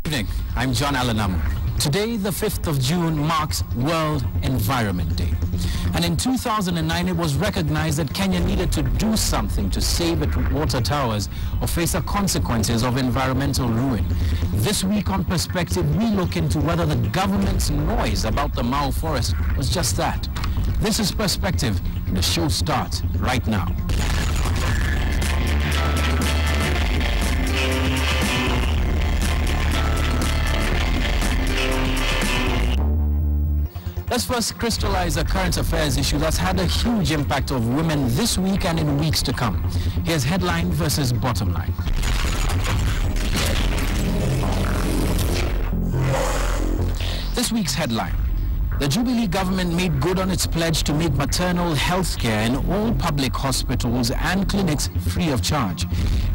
Good evening, I'm John Alanam. Today, the 5th of June, marks World Environment Day. And in 2009, it was recognized that Kenya needed to do something to save its water towers or face the consequences of environmental ruin. This week on Perspective, we look into whether the government's noise about the Mau forest was just that. This is Perspective, and the show starts right now. Let's first crystallize a current affairs issue that's had a huge impact on women this week and in weeks to come. Here's headline versus bottom line. This week's headline. The Jubilee government made good on its pledge to make maternal health care in all public hospitals and clinics free of charge.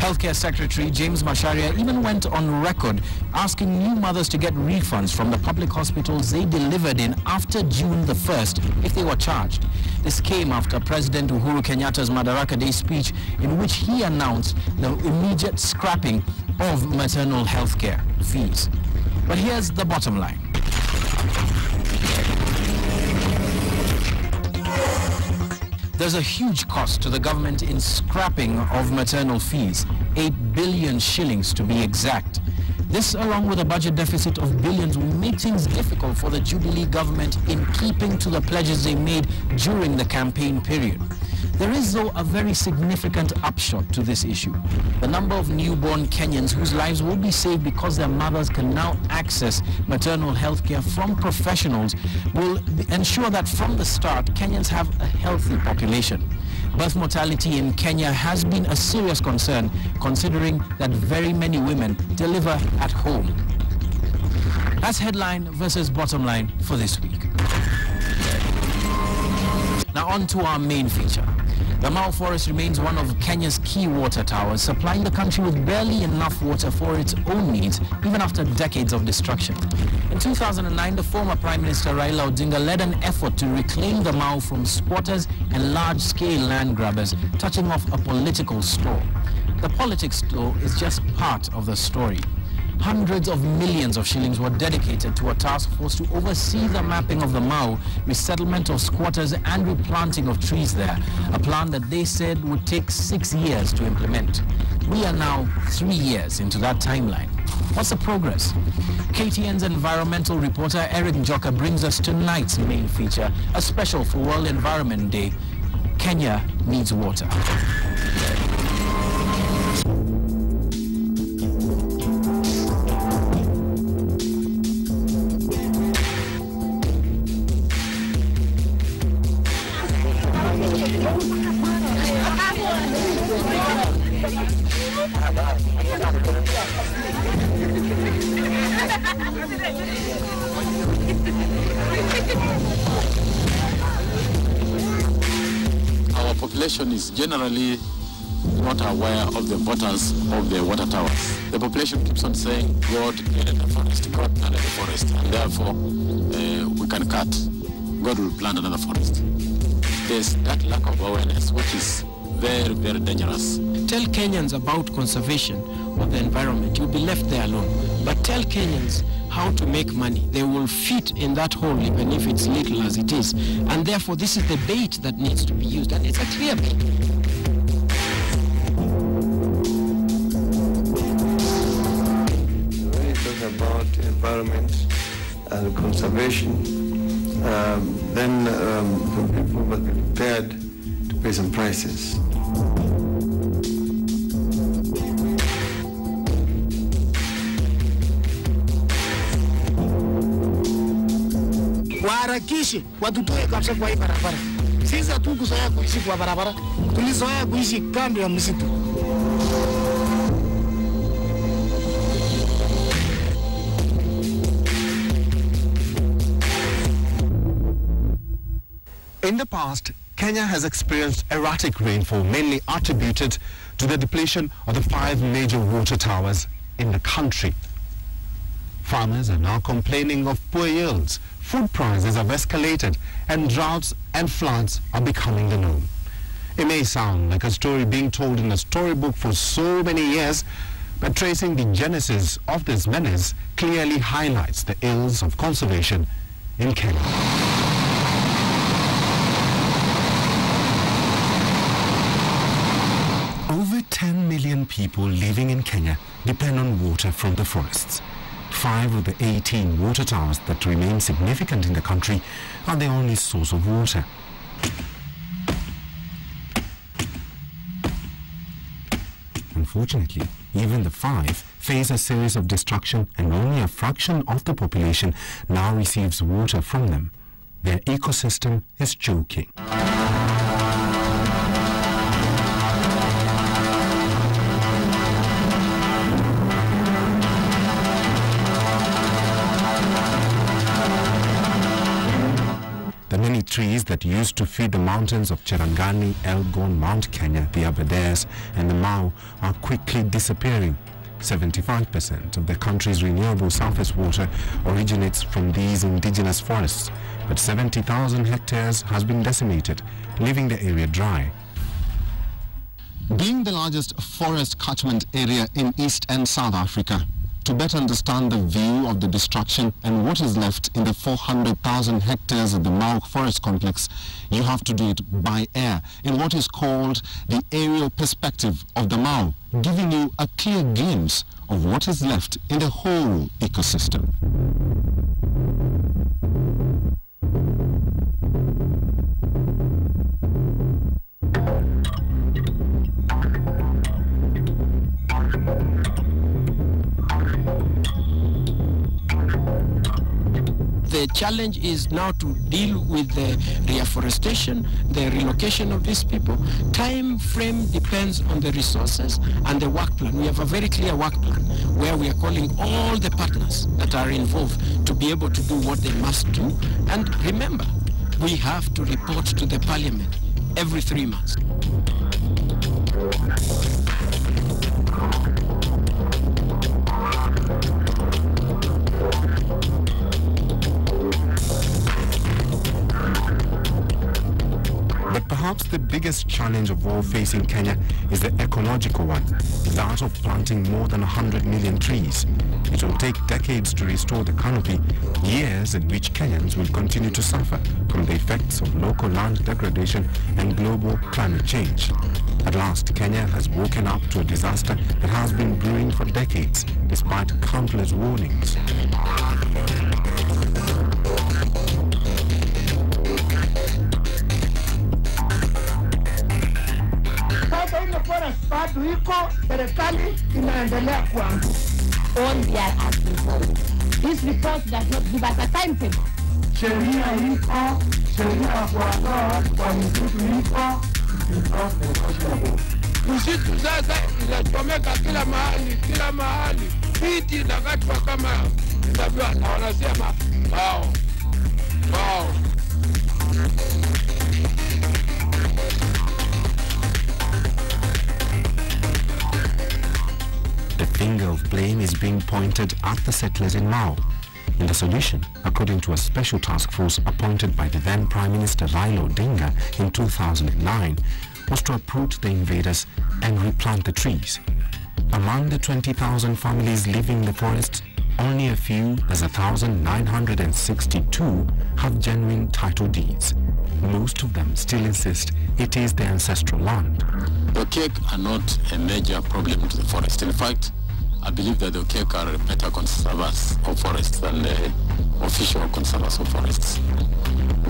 Healthcare Secretary James Macharia even went on record asking new mothers to get refunds from the public hospitals they delivered in after June the 1st if they were charged. This came after President Uhuru Kenyatta's Madaraka Day speech, in which he announced the immediate scrapping of maternal health care fees. But here's the bottom line. There's a huge cost to the government in scrapping of maternal fees, 8 billion shillings to be exact. This, along with a budget deficit of billions, will make things difficult for the Jubilee government in keeping to the pledges they made during the campaign period. There is, though, a very significant upshot to this issue. The number of newborn Kenyans whose lives will be saved because their mothers can now access maternal health care from professionals will ensure that from the start, Kenyans have a healthy population. Birth mortality in Kenya has been a serious concern, considering that very many women deliver at home. That's headline versus bottom line for this week. Now on to our main feature. The Mau Forest remains one of Kenya's key water towers, supplying the country with barely enough water for its own needs, even after decades of destruction. In 2009, the former Prime Minister Raila Odinga led an effort to reclaim the Mau from squatters and large-scale land grabbers, touching off a political store. The politics, though, is just part of the story. Hundreds of millions of shillings were dedicated to a task force to oversee the mapping of the Mau, resettlement of squatters and replanting of trees there, a plan that they said would take 6 years to implement. We are now 3 years into that timeline. What's the progress? KTN's environmental reporter Eric Njoka brings us tonight's main feature, a special for World Environment Day. Kenya needs water. Our population is generally not aware of the importance of the water towers. The population keeps on saying, God created the forest, God planted the forest, and therefore we can cut. God will plant another forest. There's that lack of awareness, which is very, very dangerous. Tell Kenyans about conservation of the environment, you'll be left there alone. But tell Kenyans how to make money. They will fit in that hole even if it's little as it is. And therefore, this is the bait that needs to be used. And it's a clear bait. When you talk about environment and conservation, then the people must be prepared to pay some prices. Waharakishe watutoe kabisa kwa hii barabara. Sisi hatukuzoea kuishi kwa barabara, tulizoea kuishi kando ya msitu. In the past, Kenya has experienced erratic rainfall, mainly attributed to the depletion of the 5 major water towers in the country. Farmers are now complaining of poor yields, food prices have escalated, and droughts and floods are becoming the norm. It may sound like a story being told in a storybook for so many years, But tracing the genesis of this menace clearly highlights the ills of conservation in Kenya. Over 10 million people living in Kenya depend on water from the forests. 5 of the 18 water towers that remain significant in the country are the only source of water. Unfortunately, even the 5 face a series of destruction, and only a fraction of the population now receives water from them. Their ecosystem is choking. The many trees that used to feed the mountains of Cherangani, Elgon, Mount Kenya, the Aberdares and the Mau are quickly disappearing. 75% of the country's renewable surface water originates from these indigenous forests, but 70,000 hectares has been decimated, leaving the area dry. Being the largest forest catchment area in East and South Africa, to better understand the view of the destruction and what is left in the 400,000 hectares of the Mau Forest Complex, you have to do it by air in what is called the aerial perspective of the Mau, giving you a clear glimpse of what is left in the whole ecosystem. The challenge is now to deal with the reforestation, the relocation of these people. Time frame depends on the resources and the work plan. We have a very clear work plan where we are calling all the partners that are involved to be able to do what they must do. And remember, we have to report to the parliament every 3 months. But perhaps the biggest challenge of all facing Kenya is the ecological one, that of planting more than 100 million trees. It will take decades to restore the canopy, years in which Kenyans will continue to suffer from the effects of local land degradation and global climate change. At last, Kenya has woken up to a disaster that has been brewing for decades, despite countless warnings. Bado iko serikali inaendelea kuanguka. All we are asking for. This report does not give us a timetable. Sheria iko, sheria kwa msitu iko. Msitu sasa inachomeka kila mahali. Miti inakatwa kama inavyo na wanasema wao. The finger of blame is being pointed at the settlers in Mau. And the solution, according to a special task force appointed by the then Prime Minister Raila Odinga in 2009, was to uproot the invaders and replant the trees. Among the 20,000 families living in the forest, only a few, as 1,962, have genuine title deeds. Most of them still insist it is their ancestral land. The Okek are not a major problem to the forest. In fact, I believe that the Okek are better conservers of forests than the official conservers of forests.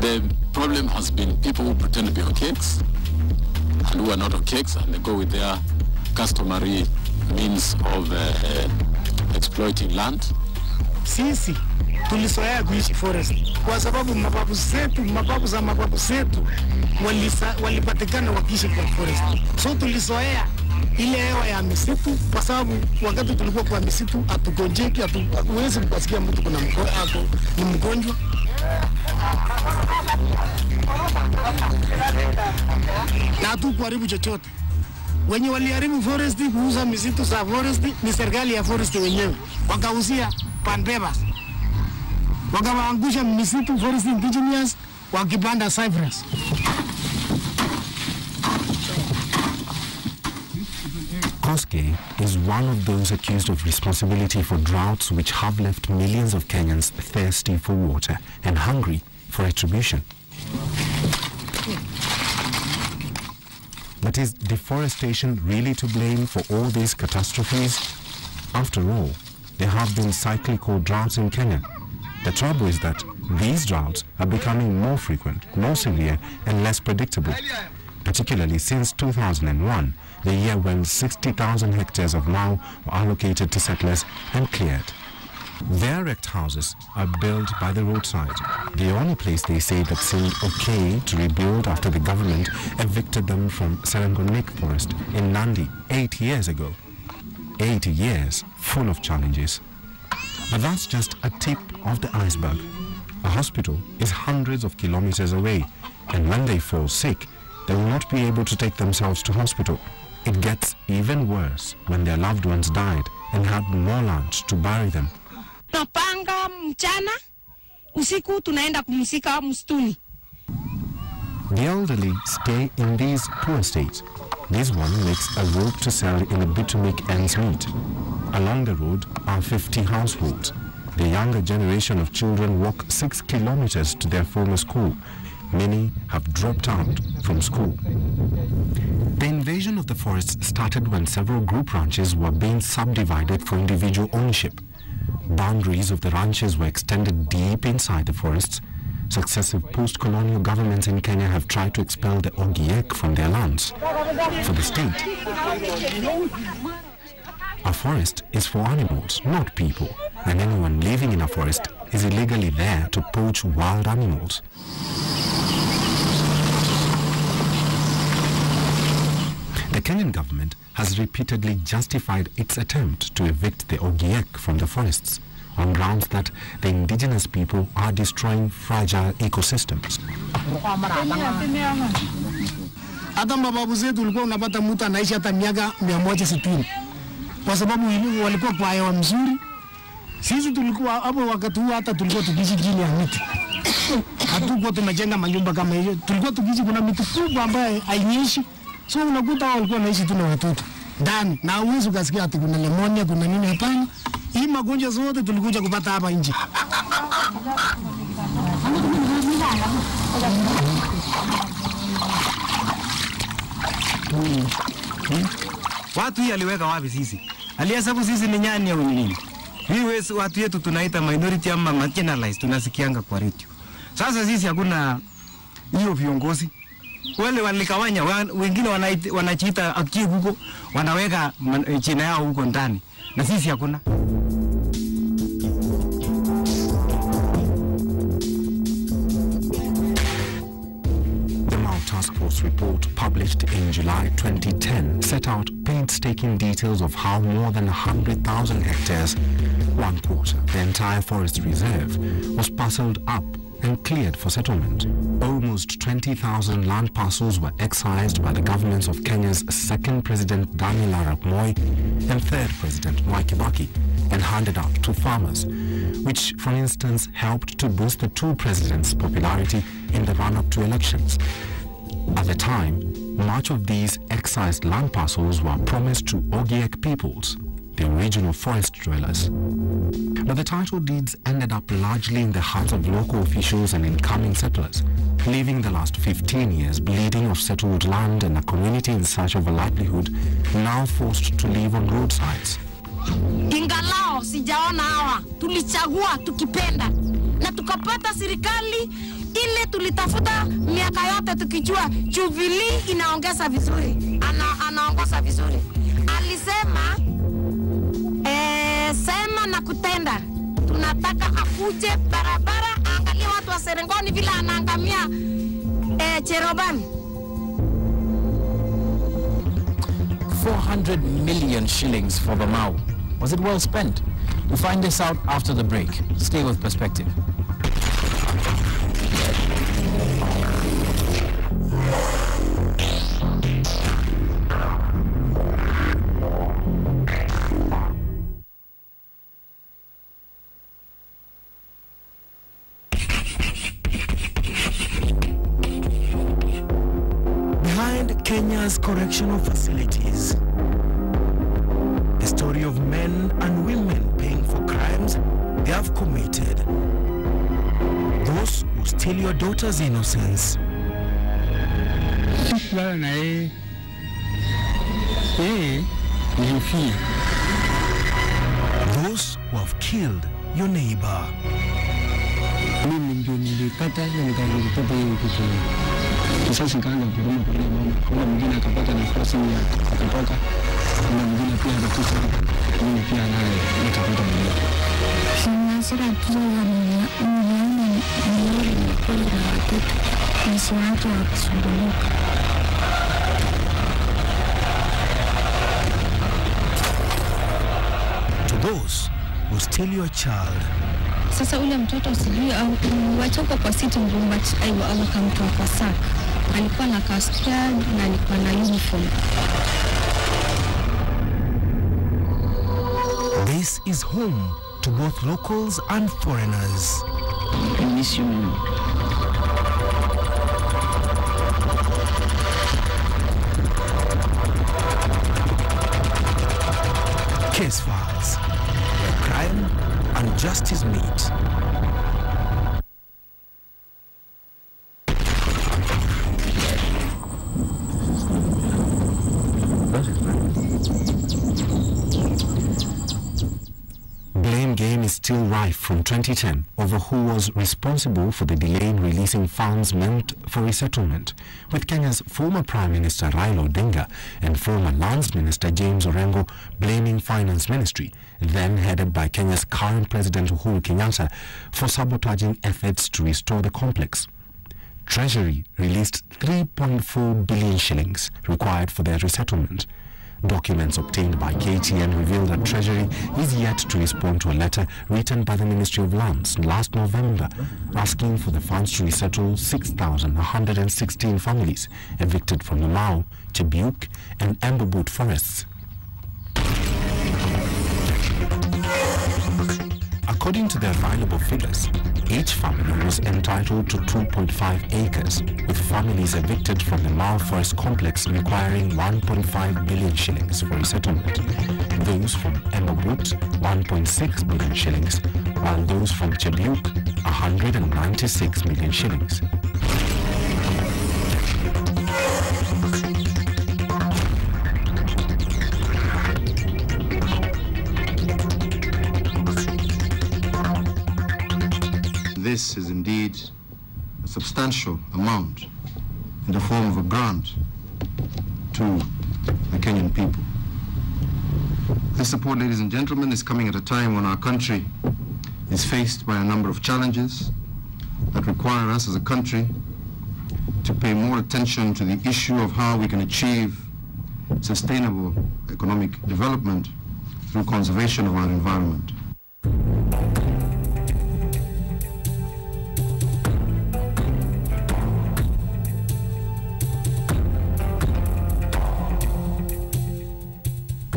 The problem has been people who pretend to be Okeks and who are not Okeks, and they go with their customary means of exploiting land. Sisi tulizoea kuishi forest kwa sababu mababu zetu walipatikana wakiishi kwa forest. So tulizoea ile hewa ya misitu kwa sababu wakati tulikuwa kwa misitu hatugonjeki, hatuwezi kusikia mtu kuna ni mgonjwa. Na hatukuharibu chochote. Wenye waliharibu forest kuuza misitu za forest ni serikali ya forest wenyewe. Wakauzia panbebas. Wakawaangusha misitu forest indigenous wakipanda cypress. Kosgei is one of those accused of responsibility for droughts which have left millions of Kenyans thirsty for water and hungry for retribution. But is deforestation really to blame for all these catastrophes? After all, there have been cyclical droughts in Kenya. The trouble is that these droughts are becoming more frequent, more severe, and less predictable, particularly since 2001, the year when 60,000 hectares of Mau were allocated to settlers and cleared. Their wrecked houses are built by the roadside, the only place they say that seemed okay to rebuild after the government evicted them from Serangoon Forest in Nandi 8 years ago. 8 years full of challenges. But that's just a tip of the iceberg. A hospital is hundreds of kilometers away, and when they fall sick, they will not be able to take themselves to hospital. It gets even worse when their loved ones died and had no land to bury them. Tunapanga mchana, usiku tunaenda kumzika msituni. The elderly stay in these poor states. This one makes a rope to sell in a bid to make ends meet. Along the road are 50 households. The younger generation of children walk 6 kilometers to their former school. Many have dropped out from school. The invasion of the forests started when several group ranches were being subdivided for individual ownership. Boundaries of the ranches were extended deep inside the forests. Successive post-colonial governments in Kenya have tried to expel the Ogiek from their lands. For the state, a forest is for animals, not people, and anyone living in a forest is illegally there to poach wild animals. The Kenyan government has repeatedly justified its attempt to evict the Ogiek from the forests on grounds that the indigenous people are destroying fragile ecosystems. Hata mababu zetu ulikuwa unapata mtu anaishi hata miaka 160 kwa sababu walikuwa kwa hewa mzuri. Sisi tulikuwa hapo wakati huo hata tulikuwa tukiishi chini ya miti. Hatukuwa tumejenga manyumba kama hiyo. Tulikuwa tukiishi kuna miti kubwa ambayo hainyeshi. So unakuta walikuwa wanaishi tu na watoto ndani, na uwezo ukasikia ati kuna pneumonia, kuna nini. Hapana, hii magonjwa zote tulikuja kupata hapa nje. Watu hii aliweka wapi sisi? Alihesabu sisi ni nyani au nini? Hii watu yetu tunaita minority ama marginalized, tunasikianga kwa radio. Sasa sisi hakuna hiyo viongozi. Wale walikawanya, wengine wanachiita akili huko, wanaweka china yao huko ndani. Na sisi hakuna. The Mau Task Force report published in July 2010 set out painstaking details of how more than 100,000 hectares, 1/4, the entire forest reserve, was parceled up and cleared for settlement. Almost 20,000 land parcels were excised by the governments of Kenya's second President Daniel Arap Moi and third President Mwai Kibaki and handed out to farmers, which, for instance, helped to boost the two presidents' popularity in the run-up to elections. At the time, much of these excised land parcels were promised to Ogiek peoples, the original forest dwellers. But the title deeds ended up largely in the hands of local officials and incoming settlers, leaving the last 15 years bleeding of settled land and a community in search of a livelihood now forced to live on roadsides. Ingalao sijaona hawa, tulichagua tukipenda na tukapata serikali ile tulitafuta miaka yote tukijua Jubilee inaongeza vizuri, anaongoza vizuri. Alisema sema na kutenda. Tunataka akuje barabara, angalia watu wa Serengoni vile anaangamia Cherobani. 400 million shillings for the Mau. Was it well spent? We'll find this out after the break. Stay with Perspective. Kenya's correctional facilities, story of men and women paying for crimes they have committed. Those who steal your daughter's innocence. Those who have killed your neighbor. To those who steal your child. Sasa ule mtoto sijui au wachoko kwa sitting room but au akamtoa kwa sack. Alikuwa na custard na alikuwa na uniform. This is home to both locals and foreigners. I miss you, man. Case files, where crime and justice meet. Blame game is still rife from 2010 over who was responsible for the delay in releasing funds meant for resettlement, with Kenya's former Prime Minister Raila Odinga and former Lands Minister James Orengo blaming Finance Ministry, then headed by Kenya's current President Uhuru Kenyatta, for sabotaging efforts to restore the complex. Treasury released 3.4 billion shillings required for their resettlement. Documents obtained by KTN reveal that Treasury is yet to respond to a letter written by the Ministry of Lands last November asking for the funds to resettle 6,116 families evicted from the Mau, Chebiuk and Embobut forests. According to the available figures, each family was entitled to 2.5 acres, with families evicted from the Mau Forest Complex requiring 1.5 billion shillings for resettlement. Those from Embobut, 1.6 billion shillings, while those from Chebiuk, 196 million shillings. This is indeed a substantial amount in the form of a grant to the Kenyan people. This support, ladies and gentlemen, is coming at a time when our country is faced by a number of challenges that require us as a country to pay more attention to the issue of how we can achieve sustainable economic development through conservation of our environment.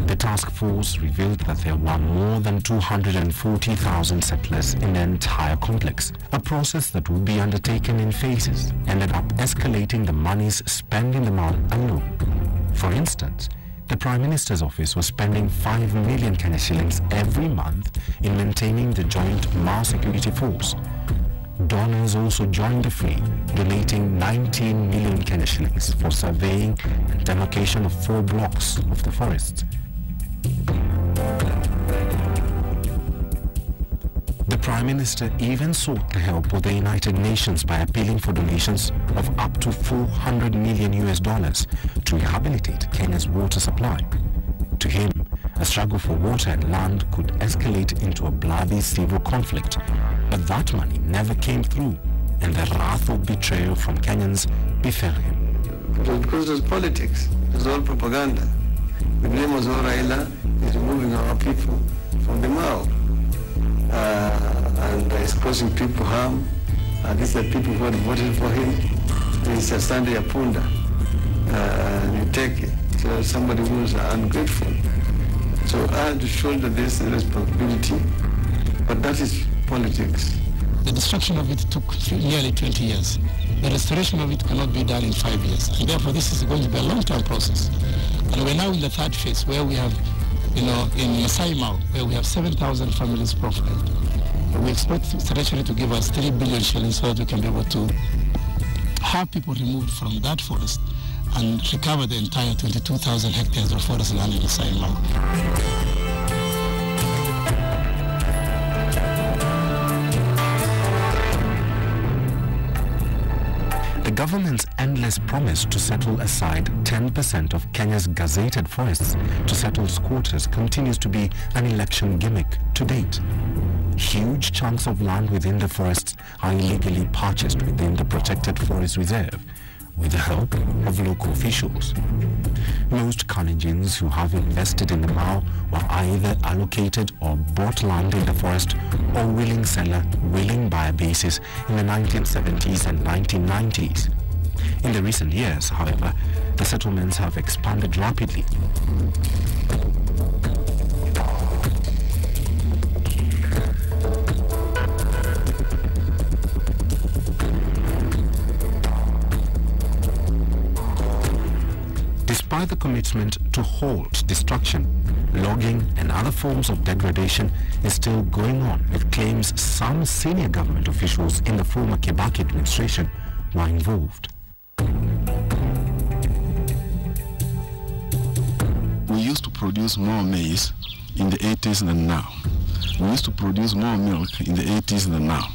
The task force revealed that there were more than 240,000 settlers in the entire complex. A process that would be undertaken in phases ended up escalating the monies spent in the Mau alone. For instance, the Prime Minister's office was spending 5 million Kenya shillings every month in maintaining the joint Mau security force. Donors also joined the fray, donating 19 million Kenya shillings for surveying and demarcation of 4 blocks of the forest. The Prime Minister even sought the help of the United Nations by appealing for donations of up to $400 million to rehabilitate Kenya's water supply. To him, a struggle for water and land could escalate into a bloody civil conflict, but that money never came through, and the wrath of betrayal from Kenyans befell him. Because it's politics, it's all propaganda. The blame was all Raila is removing our people from the Mau. And it's causing people harm. These are people who had voted for him. This is Sunday Apunda. You take it. So somebody who is ungrateful. So I had to shoulder this responsibility, but that is politics. The destruction of it took nearly 20 years. The restoration of it cannot be done in 5 years. And therefore this is going to be a long-term process. And we're now in the third phase where we have in Masai Mara, where we have 7,000 families profiled. We expect the Treasury to give us 3 billion shillings so that we can be able to have people removed from that forest and recover the entire 22,000 hectares of forest land in Masai Mara. The government's endless promise to settle aside 10% of Kenya's gazetted forests to settle squatters continues to be an election gimmick to date. Huge chunks of land within the forests are illegally purchased within the protected forest reserve with the help of local officials. Most Kalenjins who have invested in the Mau were either allocated or bought land in the forest or willing seller, willing buyer basis in the 1970s and 1990s. In the recent years, however, the settlements have expanded rapidly. Despite the commitment to halt destruction, logging and other forms of degradation is still going on, with claims some senior government officials in the former Kibaki administration were involved. We used to produce more maize in the 80s than now. We used to produce more milk in the 80s than now.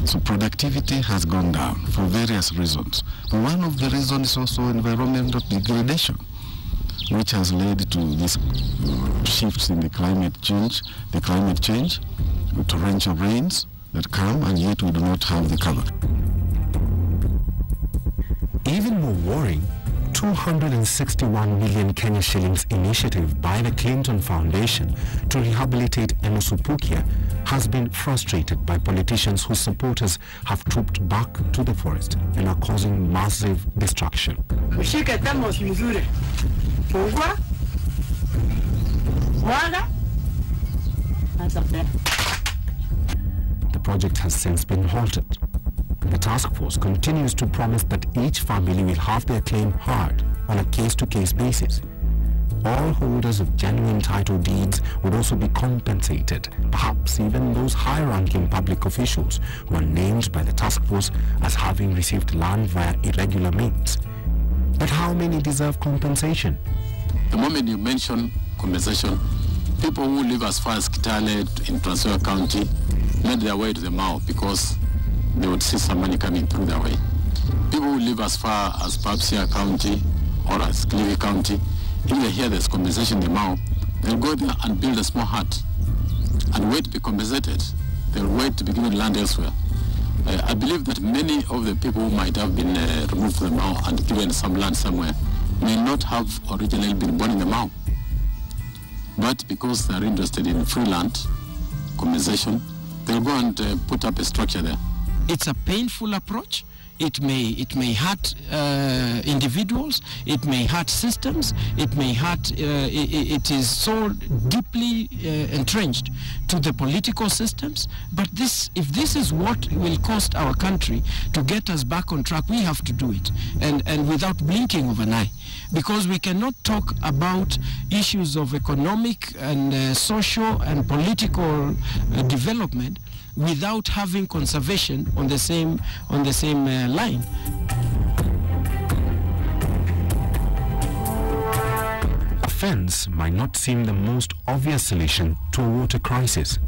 So productivity has gone down for various reasons. One of the reasons is also environmental degradation, which has led to these shifts in the climate change, torrential rains that come, and yet we do not have the cover. Even more worrying, 261 million Kenya shillings initiative by the Clinton Foundation to rehabilitate Emosupukia has been frustrated by politicians whose supporters have trooped back to the forest and are causing massive destruction. The project has since been halted. The task force continues to promise that each family will have their claim heard on a case-to-case basis. All holders of genuine title deeds would also be compensated, perhaps even those high-ranking public officials who are named by the task force as having received land via irregular means. But how many deserve compensation? The moment you mention compensation, people who live as far as Kitale in Trans Nzoia County made their way to the Mau because they would see some money coming through their way. People who live as far as Papsia County or as Clive County, if they hear there's compensation in the Mau, they'll go there and build a small hut and wait to be compensated. They'll wait to be given land elsewhere. I believe that many of the people who might have been removed from the Mau and given some land somewhere may not have originally been born in the Mau. But because they're interested in free land, compensation, they'll go and put up a structure there. It's a painful approach. It may hurt individuals, it may hurt systems, it may hurt, it is so deeply entrenched to the political systems. But if this is what will cost our country to get us back on track, we have to do it, and without blinking of an eye. Because we cannot talk about issues of economic and social and political development without having conservation on the same line. A fence might not seem the most obvious solution to a water crisis.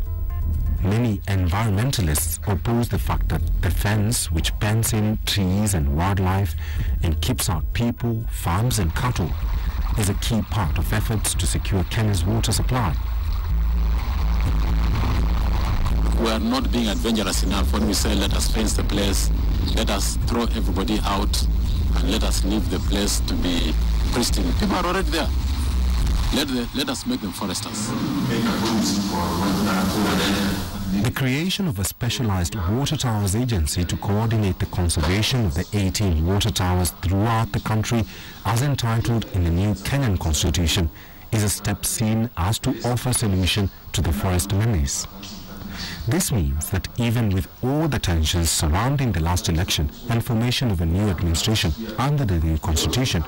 Many environmentalists oppose the fact that the fence, which pens in trees and wildlife and keeps out people, farms and cattle, is a key part of efforts to secure Kenya's water supply. We are not being adventurous enough when we say let us fence the place, let us throw everybody out, and let us leave the place to be pristine. People are already there. Let us make them foresters. The creation of a specialized water towers agency to coordinate the conservation of the 18 water towers throughout the country, as entitled in the new Kenyan constitution, is a step seen as to offer solution to the forest menace. This means that even with all the tensions surrounding the last election and formation of a new administration under the new constitution,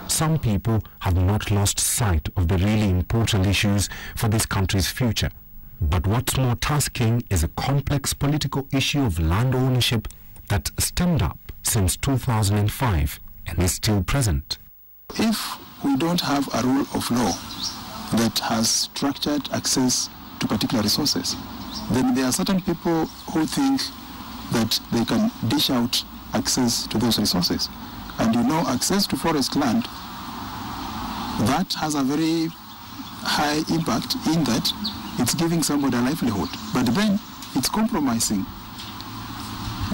some people have not lost sight of the really important issues for this country's future. But what's more tasking is a complex political issue of land ownership that stemmed up since 2005 and is still present. If we don't have a rule of law that has structured access to particular resources, then there are certain people who think that they can dish out access to those resources. And you know, access to forest land, that has a very high impact in that it's giving somebody a livelihood. But then it's compromising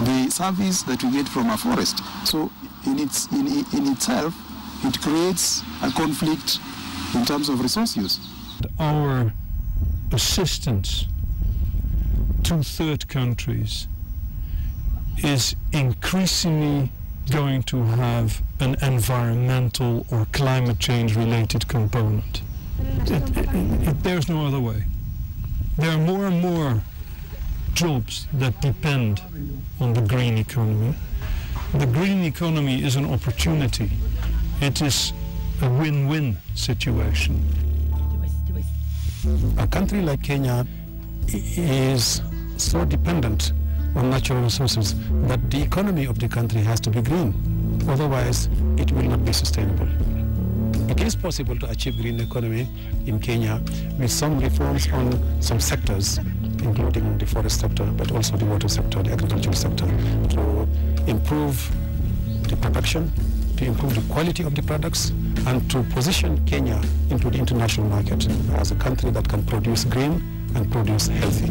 the service that we get from a forest. So in itself, it creates a conflict in terms of resource use. Our assistance to third countries is increasingly going to have an environmental or climate change related component. There's no other way. There are more and more jobs that depend on the green economy. The green economy is an opportunity. It is a win-win situation. A country like Kenya is so dependent on natural resources that the economy of the country has to be green. Otherwise, it will not be sustainable. It is possible to achieve green economy in Kenya with some reforms on some sectors, including the forest sector, but also the water sector, the agricultural sector, to improve the production, to improve the quality of the products, and to position Kenya into the international market as a country that can produce green and produce healthy.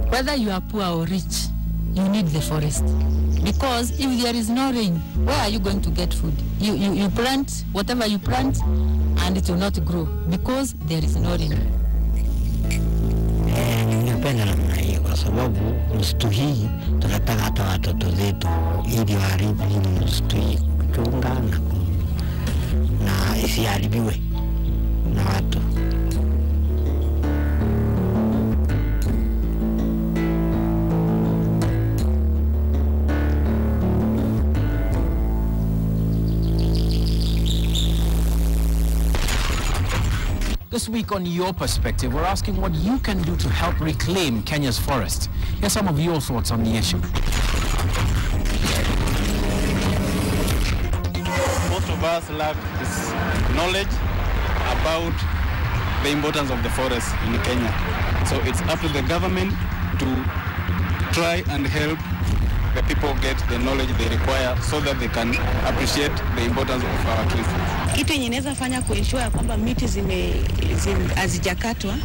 Whether you are poor or rich, you need the forest. Because if there is no rain, where are you going to get food? You plant whatever you plant and it will not grow because there is no rain. Ningependa namna hiyo kwa sababu msitu hii tunataka hata watoto zetu ili waharibu hii msitu hii kuchunga na isiharibiwe na watu. This week on Your Perspective, we're asking what you can do to help reclaim Kenya's forest. Here's some of your thoughts on the issue. Most of us lack this knowledge about the importance of the forest in Kenya. So it's up to the government to try and help the people get the knowledge they require so that they can appreciate the importance of our trees. Kitu yenye inaweza fanya kuensure kwamba miti hazijakatwa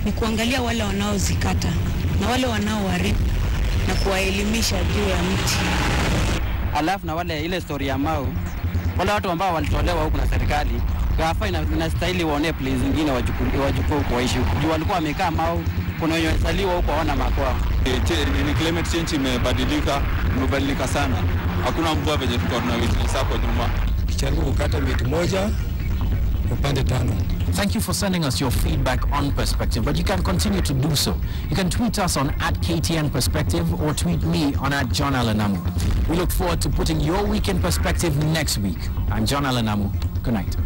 ni kuangalia wale wanaozikata na wale wanaoharibu na kuwaelimisha juu ya miti. Alafu na wale ile story ya Mau, wale watu ambao walitolewa huku na serikali, gafa inastahili waone place zingine wachukue huko waishi. Juu walikuwa wamekaa Mau, kuna wenye wasaliwa huko hawana makwao. Climate change imebadilika sana. Hakuna mvua venye tulikuwa tunaweza hapo nyuma. Kicharibu kukata miti moja upande tano. Thank you for sending us your feedback on Perspective, but you can continue to do so. You can tweet us on @KTN_Perspective or tweet me on @JohnAlanamu. We look forward to putting your week in perspective next week. I'm John Alanamu. Good night.